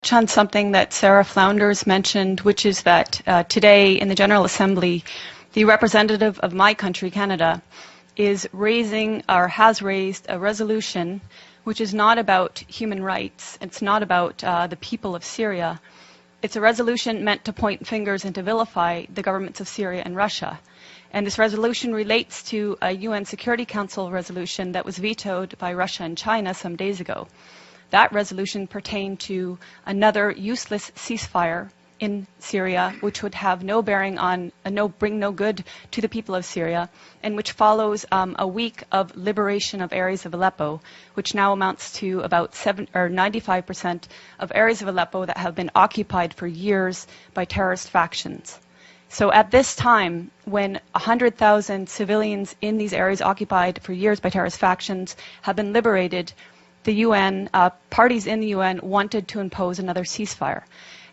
touch on something that Sarah Flounders mentioned, which is that today in the General Assembly, the representative of my country, Canada, is raising or has raised a resolution which is not about human rights. It's not about the people of Syria. It's a resolution meant to point fingers and to vilify the governments of Syria and Russia. And this resolution relates to a UN Security Council resolution that was vetoed by Russia and China some days ago. That resolution pertained to another useless ceasefire in Syria, which would have no bearing on, bring no good to the people of Syria, and which follows a week of liberation of areas of Aleppo, which now amounts to about 95% of areas of Aleppo that have been occupied for years by terrorist factions. So at this time, when 100,000 civilians in these areas occupied for years by terrorist factions have been liberated, the UN, parties in the UN wanted to impose another ceasefire.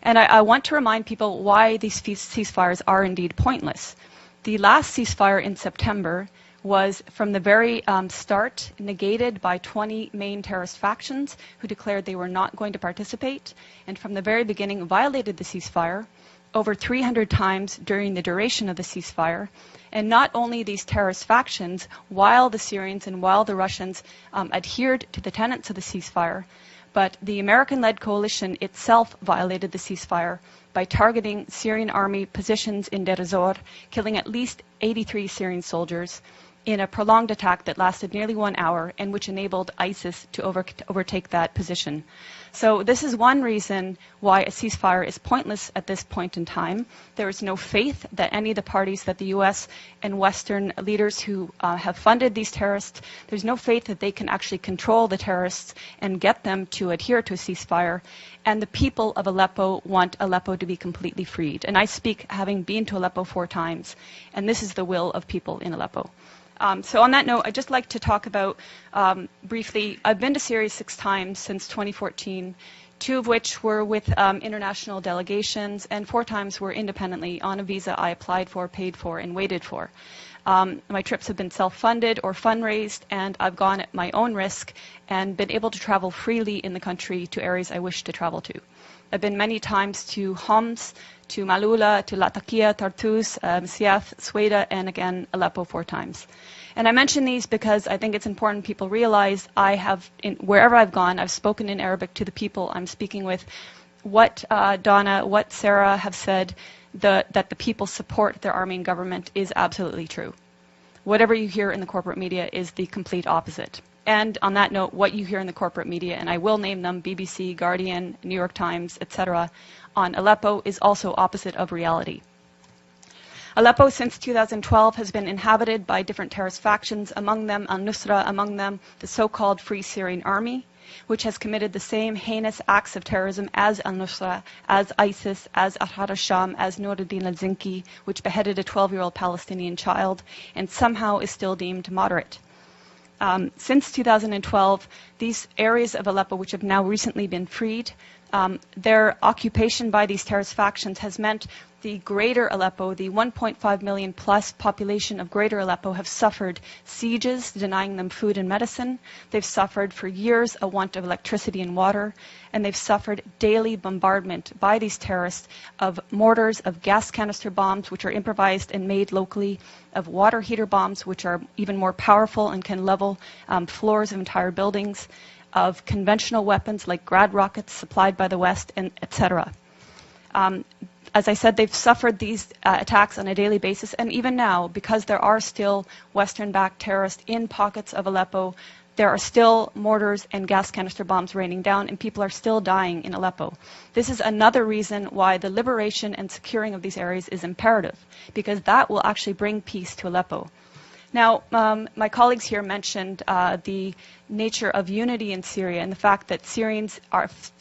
And I want to remind people why these ceasefires are indeed pointless. The last ceasefire in September was from the very start negated by 20 main terrorist factions who declared they were not going to participate, and from the very beginning violated the ceasefire over 300 times during the duration of the ceasefire. And not only these terrorist factions, while the Syrians and while the Russians adhered to the tenets of the ceasefire, but the American-led coalition itself violated the ceasefire by targeting Syrian army positions in Deir ez-Zor, killing at least 83 Syrian soldiers in a prolonged attack that lasted nearly 1 hour and which enabled ISIS to overtake that position. So this is one reason why a ceasefire is pointless at this point in time. There is no faith that any of the parties that the US and Western leaders who have funded these terrorists, there's no faith that they can actually control the terrorists and get them to adhere to a ceasefire. And the people of Aleppo want Aleppo to be completely freed. And I speak having been to Aleppo 4 times, and this is the will of people in Aleppo. So on that note, I'd just like to talk about, briefly, I've been to Syria 6 times since 2014, 2 of which were with international delegations, and 4 times were independently on a visa I applied for, paid for, and waited for. My trips have been self-funded or fundraised, and I've gone at my own risk and been able to travel freely in the country to areas I wish to travel to. I've been many times to Homs, to Malula, to Latakia, Tartus, Siath, Sweda, and again, Aleppo 4 times. And I mention these because I think it's important people realize I have, wherever I've gone, I've spoken in Arabic to the people I'm speaking with. What Donna, what Sarah have said, that the people support their army and government is absolutely true. Whatever you hear in the corporate media is the complete opposite. And on that note, what you hear in the corporate media, and I will name them, BBC, Guardian, New York Times, etc., on Aleppo is also opposite of reality. Aleppo since 2012 has been inhabited by different terrorist factions, among them al-Nusra, among them the so-called Free Syrian Army, which has committed the same heinous acts of terrorism as al-Nusra, as ISIS, as Ahrar al-Sham, as Nuruddin al-Zinki, which beheaded a 12-year-old Palestinian child, and somehow is still deemed moderate. Since 2012, these areas of Aleppo, which have now recently been freed, their occupation by these terrorist factions has meant the greater Aleppo, the 1.5 million plus population of greater Aleppo have suffered sieges, denying them food and medicine. They've suffered for years a want of electricity and water, and they've suffered daily bombardment by these terrorists of mortars, of gas canister bombs, which are improvised and made locally, of water heater bombs, which are even more powerful and can level floors of entire buildings, of conventional weapons like Grad rockets supplied by the West, and etc. As I said, they've suffered these attacks on a daily basis, and even now, because there are still Western-backed terrorists in pockets of Aleppo, there are still mortars and gas canister bombs raining down, and people are still dying in Aleppo. This is another reason why the liberation and securing of these areas is imperative, because that will actually bring peace to Aleppo. Now, my colleagues here mentioned the nature of unity in Syria and the fact that Syrians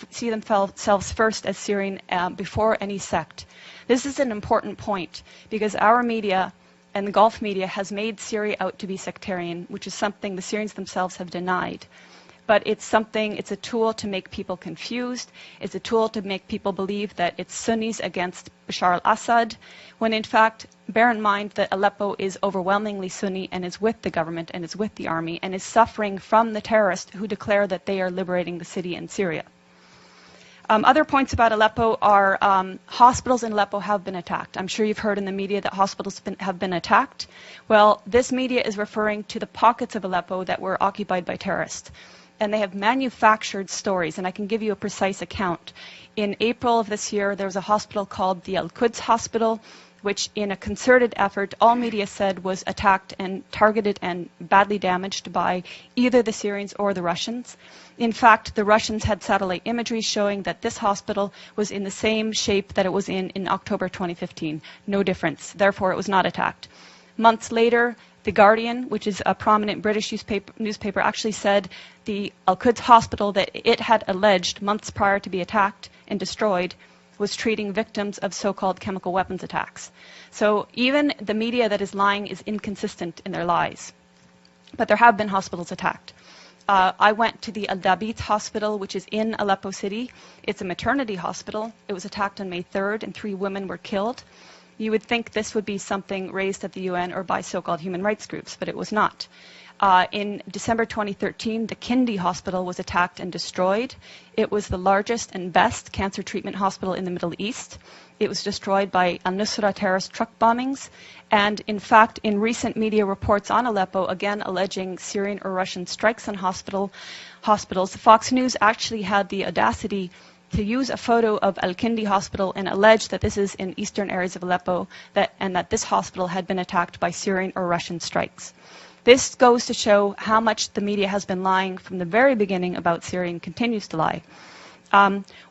see themselves first as Syrian before any sect. This is an important point because our media and the Gulf media has made Syria out to be sectarian, which is something the Syrians themselves have denied. But it's a tool to make people confused. It's a tool to make people believe that it's Sunnis against Bashar al-Assad, when in fact, bear in mind that Aleppo is overwhelmingly Sunni and is with the government and is with the army and is suffering from the terrorists who declare that they are liberating the city in Syria. Other points about Aleppo are hospitals in Aleppo have been attacked. I'm sure you've heard in the media that hospitals have been attacked. Well, this media is referring to the pockets of Aleppo that were occupied by terrorists. And they have manufactured stories, and I can give you a precise account. In April of this year, there was a hospital called the Al-Quds Hospital, which in a concerted effort, all media said was attacked and targeted and badly damaged by either the Syrians or the Russians. In fact, the Russians had satellite imagery showing that this hospital was in the same shape that it was in October 2015. No difference. Therefore, it was not attacked. Months later, The Guardian, which is a prominent British newspaper, actually said the Al-Quds Hospital that it had alleged months prior to be attacked and destroyed was treating victims of so-called chemical weapons attacks. So even the media that is lying is inconsistent in their lies. But there have been hospitals attacked. I went to the Al-Dabit Hospital, which is in Aleppo City. It's a maternity hospital. It was attacked on May 3rd, and 3 women were killed. You would think this would be something raised at the UN or by so-called human rights groups, but it was not. In December 2013, the Kindi Hospital was attacked and destroyed. It was the largest and best cancer treatment hospital in the Middle East. It was destroyed by al-Nusra terrorist truck bombings. And in fact, in recent media reports on Aleppo, again alleging Syrian or Russian strikes on hospitals, Fox News actually had the audacity to use a photo of Al-Kindi Hospital and allege that this is in eastern areas of Aleppo and that this hospital had been attacked by Syrian or Russian strikes. This goes to show how much the media has been lying from the very beginning about Syria and continues to lie.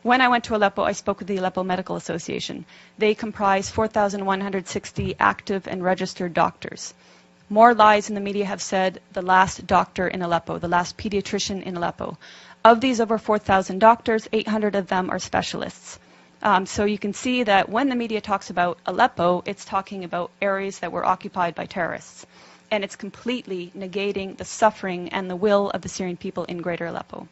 When I went to Aleppo, I spoke with the Aleppo Medical Association. They comprise 4,160 active and registered doctors. More lies in the media have said the last doctor in Aleppo, the last pediatrician in Aleppo. Of these over 4,000 doctors, 800 of them are specialists. So you can see that when the media talks about Aleppo, it's talking about areas that were occupied by terrorists. And it's completely negating the suffering and the will of the Syrian people in greater Aleppo.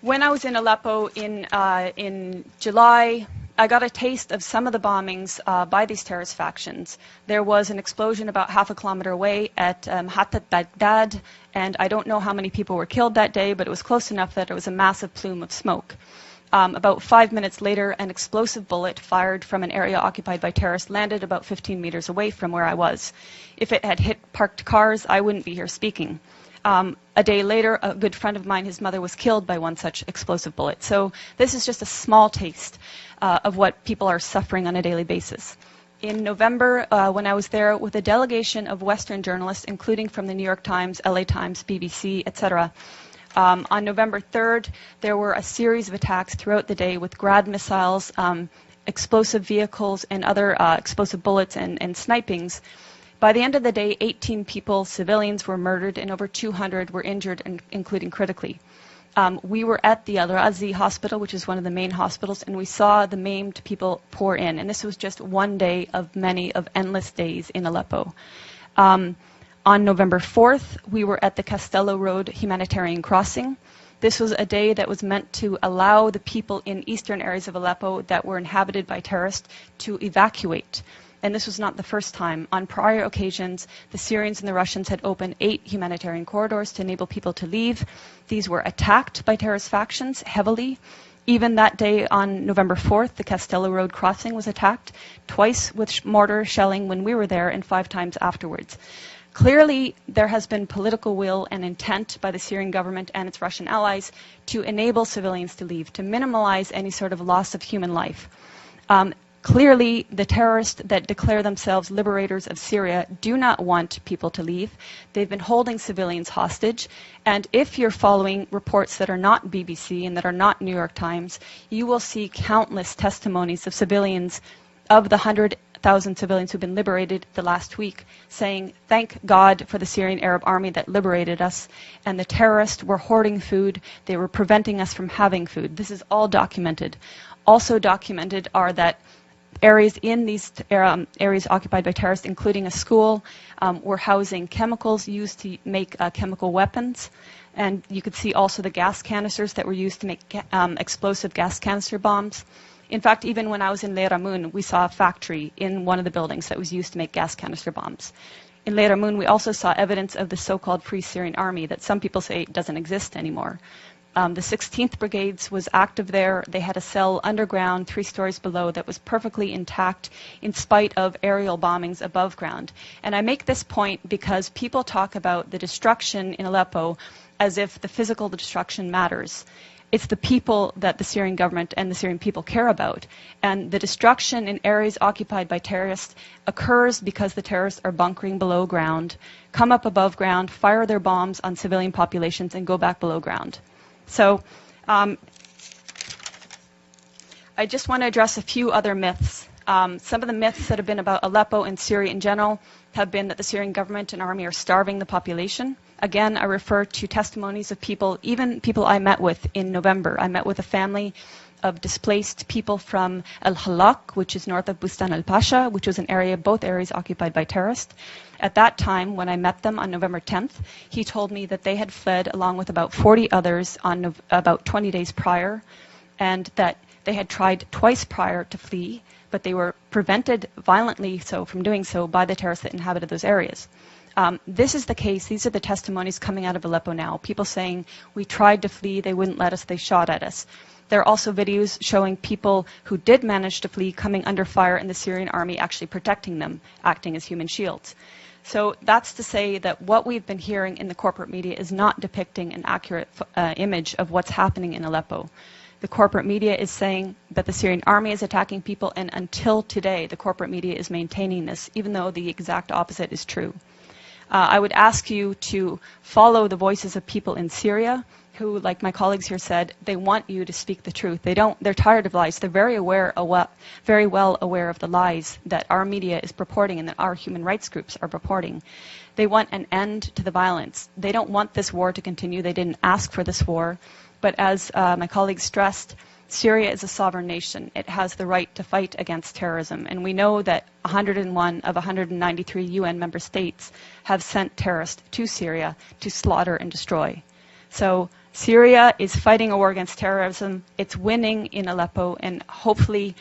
When I was in Aleppo in July, I got a taste of some of the bombings by these terrorist factions. There was an explosion about half a kilometer away at Hatat Baghdad, and I don't know how many people were killed that day, but it was close enough that it was a massive plume of smoke. About 5 minutes later, an explosive bullet fired from an area occupied by terrorists landed about 15 meters away from where I was. If it had hit parked cars, I wouldn't be here speaking. A day later, a good friend of mine, his mother, was killed by one such explosive bullet. So this is just a small taste of what people are suffering on a daily basis. In November, when I was there with a delegation of Western journalists, including from the New York Times, LA Times, BBC, etc., on November 3rd, there were a series of attacks throughout the day with Grad missiles, explosive vehicles, and other explosive bullets and snipings. By the end of the day, 18 people, civilians, were murdered and over 200 were injured, including critically. We were at the Al-Razi hospital, which is one of the main hospitals, and we saw the maimed people pour in. And this was just one day of many of endless days in Aleppo. On November 4th, we were at the Castello Road humanitarian crossing. This was a day that was meant to allow the people in eastern areas of Aleppo that were inhabited by terrorists to evacuate. And this was not the first time. On prior occasions, the Syrians and the Russians had opened 8 humanitarian corridors to enable people to leave. These were attacked by terrorist factions heavily. Even that day on November 4th, the Castello Road crossing was attacked, twice with mortar shelling when we were there and 5 times afterwards. Clearly, there has been political will and intent by the Syrian government and its Russian allies to enable civilians to leave, to minimize any sort of loss of human life. Clearly, the terrorists that declare themselves liberators of Syria do not want people to leave. They've been holding civilians hostage. And if you're following reports that are not BBC and that are not New York Times, you will see countless testimonies of civilians, of the 100,000 civilians who've been liberated the last week, saying, thank God for the Syrian Arab army that liberated us, and the terrorists were hoarding food. They were preventing us from having food. This is all documented. Also documented are that areas in these areas occupied by terrorists, including a school, were housing chemicals used to make chemical weapons. And you could see also the gas canisters that were used to make explosive gas canister bombs. In fact, even when I was in Leiramun, we saw a factory in one of the buildings that was used to make gas canister bombs. In Leiramun, we also saw evidence of the so-called Free Syrian Army that some people say doesn't exist anymore. The 16th Brigades was active there. They had a cell underground, 3 stories below, that was perfectly intact in spite of aerial bombings above ground. And I make this point because people talk about the destruction in Aleppo as if the physical destruction matters. It's the people that the Syrian government and the Syrian people care about. And the destruction in areas occupied by terrorists occurs because the terrorists are bunkering below ground, come up above ground, fire their bombs on civilian populations, and go back below ground. So I just want to address a few other myths. Some of the myths that have been about Aleppo and Syria in general have been that the Syrian government and army are starving the population. Again, I refer to testimonies of people, even people I met with in November. I met with a family of displaced people from El Halak, which is north of Bustan al-Pasha, which was an area, both areas occupied by terrorists. At that time, when I met them on November 10th, he told me that they had fled along with about 40 others on about 20 days prior, and that they had tried twice prior to flee, but they were prevented violently so from doing so by the terrorists that inhabited those areas. This is the case. These are the testimonies coming out of Aleppo now. People saying, we tried to flee, they wouldn't let us, they shot at us. There are also videos showing people who did manage to flee coming under fire and the Syrian army actually protecting them, acting as human shields. So that's to say that what we've been hearing in the corporate media is not depicting an accurate image of what's happening in Aleppo. The corporate media is saying that the Syrian army is attacking people, and until today, the corporate media is maintaining this, even though the exact opposite is true. I would ask you to follow the voices of people in Syria who, like my colleagues here said, they want you to speak the truth. They're tired of lies. They're very well aware of the lies that our media is purporting and that our human rights groups are purporting. They want an end to the violence. They don't want this war to continue. They didn't ask for this war. But as my colleagues stressed, Syria is a sovereign nation. It has the right to fight against terrorism. And we know that 101 of 193 UN member states have sent terrorists to Syria to slaughter and destroy. So Syria is fighting a war against terrorism. It's winning in Aleppo, and hopefully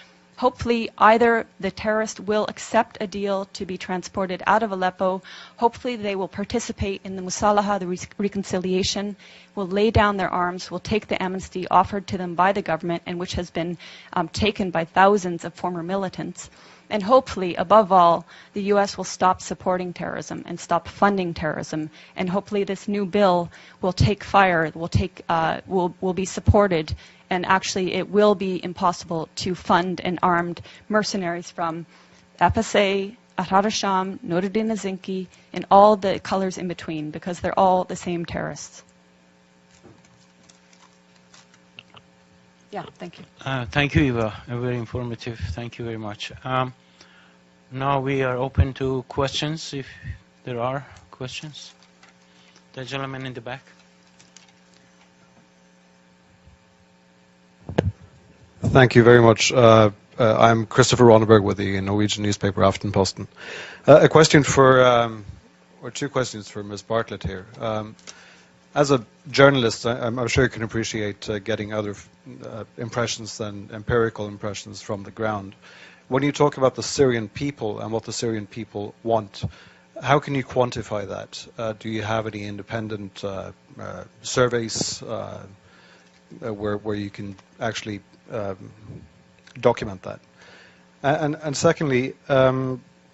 either the terrorists will accept a deal to be transported out of Aleppo, hopefully they will participate in the Musalaha, the reconciliation, will lay down their arms, will take the amnesty offered to them by the government and which has been taken by thousands of former militants. And hopefully, above all, the U.S. will stop supporting terrorism and stop funding terrorism. And hopefully this new bill will take fire, will be supported, and actually it will be impossible to fund and armed mercenaries from FSA, Ahrar al-Sham, Nuruddin al-Zinki, and all the colors in between, because they're all the same terrorists. Yeah, thank you. Thank you, Eva. Very informative. Thank you very much. Now we are open to questions, if there are questions. The gentleman in the back. Thank you very much. I'm Christopher Ronneberg with the Norwegian newspaper Aftenposten. A question for, or two questions for Ms. Bartlett here. As a journalist, I'm sure you can appreciate getting other impressions than empirical impressions from the ground. When you talk about the Syrian people and what the Syrian people want, how can you quantify that? Do you have any independent surveys where you can actually document that? And secondly,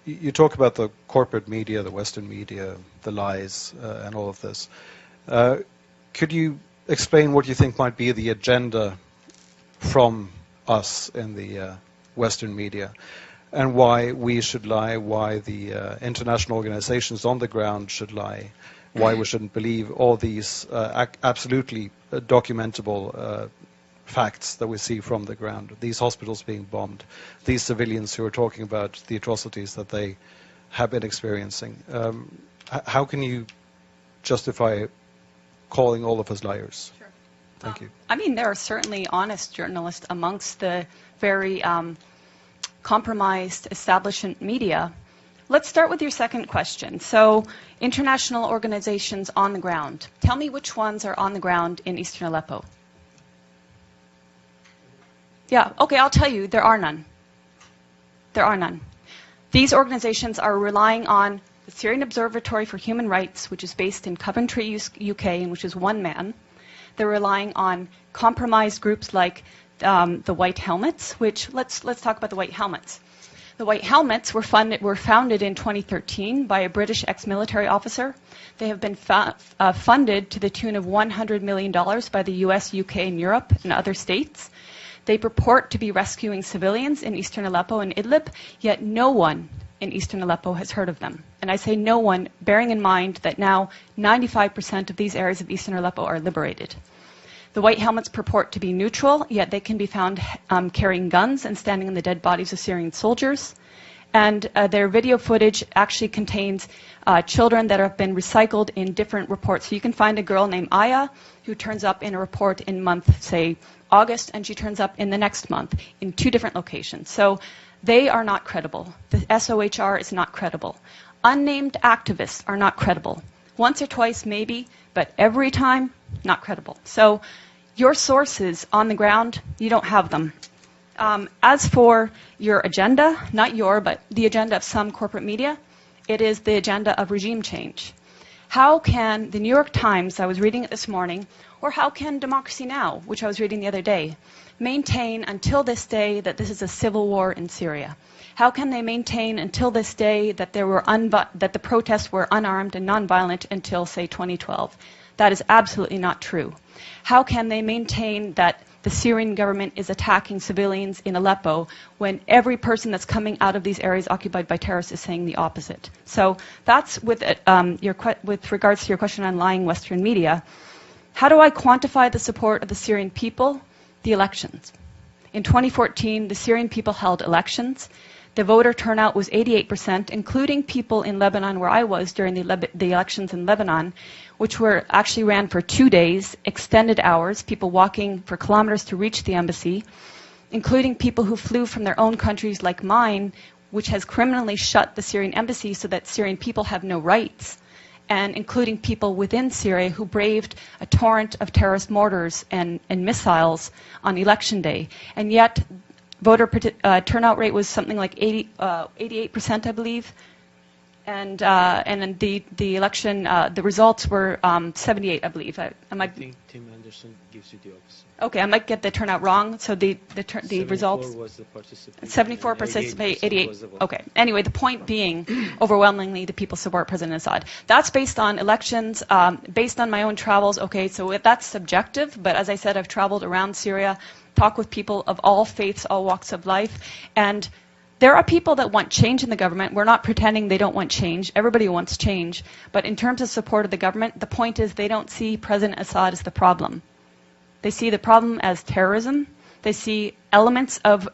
you talk about the corporate media, the Western media, the lies, and all of this. Could you explain what you think might be the agenda from us in the Western media, and why we should lie, why the international organizations on the ground should lie, why we shouldn't believe all these absolutely documentable facts that we see from the ground, these hospitals being bombed, these civilians who are talking about the atrocities that they have been experiencing. How can you justify calling all of us liars? Sure. Thank you. I mean, there are certainly honest journalists amongst the very compromised establishment media. Let's start with your second question. So, international organizations on the ground. Tell me which ones are on the ground in eastern Aleppo. Yeah, okay, I'll tell you, there are none. There are none. These organizations are relying on the Syrian Observatory for Human Rights, which is based in Coventry, UK, and which is one man. They're relying on compromised groups like the White Helmets, which, let's talk about the White Helmets. The White Helmets were founded in 2013 by a British ex-military officer. They have been funded to the tune of $100 million by the US, UK, and Europe and other states. They purport to be rescuing civilians in eastern Aleppo and Idlib, yet no one in eastern Aleppo has heard of them. And I say no one, bearing in mind that now 95% of these areas of eastern Aleppo are liberated. The White Helmets purport to be neutral, yet they can be found carrying guns and standing on the dead bodies of Syrian soldiers. And their video footage actually contains children that have been recycled in different reports. So you can find a girl named Aya who turns up in a report in month, say, August, and she turns up in the next month in 2 different locations. So they are not credible. The SOHR is not credible. Unnamed activists are not credible. Once or twice, maybe, but every time, not credible. So your sources on the ground, you don't have them. As for your agenda, not your, but the agenda of some corporate media, it is the agenda of regime change. How can the New York Times, I was reading it this morning, or how can Democracy Now!, which I was reading the other day, maintain until this day that this is a civil war in Syria? How can they maintain until this day that that the protests were unarmed and nonviolent until, say, 2012? That is absolutely not true. How can they maintain that the Syrian government is attacking civilians in Aleppo when every person that's coming out of these areas occupied by terrorists is saying the opposite? So that's with regards to your question on lying Western media. How do I quantify the support of the Syrian people? The elections. In 2014, the Syrian people held elections. The voter turnout was 88%, including people in Lebanon where I was during the elections in Lebanon, which were actually ran for 2 days, extended hours, people walking for kilometers to reach the embassy, including people who flew from their own countries like mine, which has criminally shut the Syrian embassy so that Syrian people have no rights, and including people within Syria who braved a torrent of terrorist mortars and missiles on election day. And yet, voter turnout rate was something like 88%, I believe. And then the election, the results were 78, I believe. I think Tim Anderson gives you the opposite. Okay, I might get the turnout wrong. So the results. 74 was the participation. 74 participate, 88. Was the vote. Okay. Anyway, the point being, overwhelmingly, the people support President Assad. That's based on elections, based on my own travels. Okay, so that's subjective. But as I said, I've traveled around Syria, talked with people of all faiths, all walks of life, and there are people that want change in the government. We're not pretending they don't want change. Everybody wants change. But in terms of support of the government, the point is they don't see President Assad as the problem. They see the problem as terrorism. They see elements of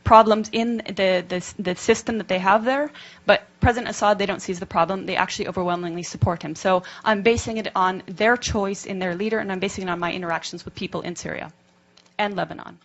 problems in the system that they have there. But President Assad, they don't see as the problem. They actually overwhelmingly support him. So I'm basing it on their choice in their leader, and I'm basing it on my interactions with people in Syria and Lebanon.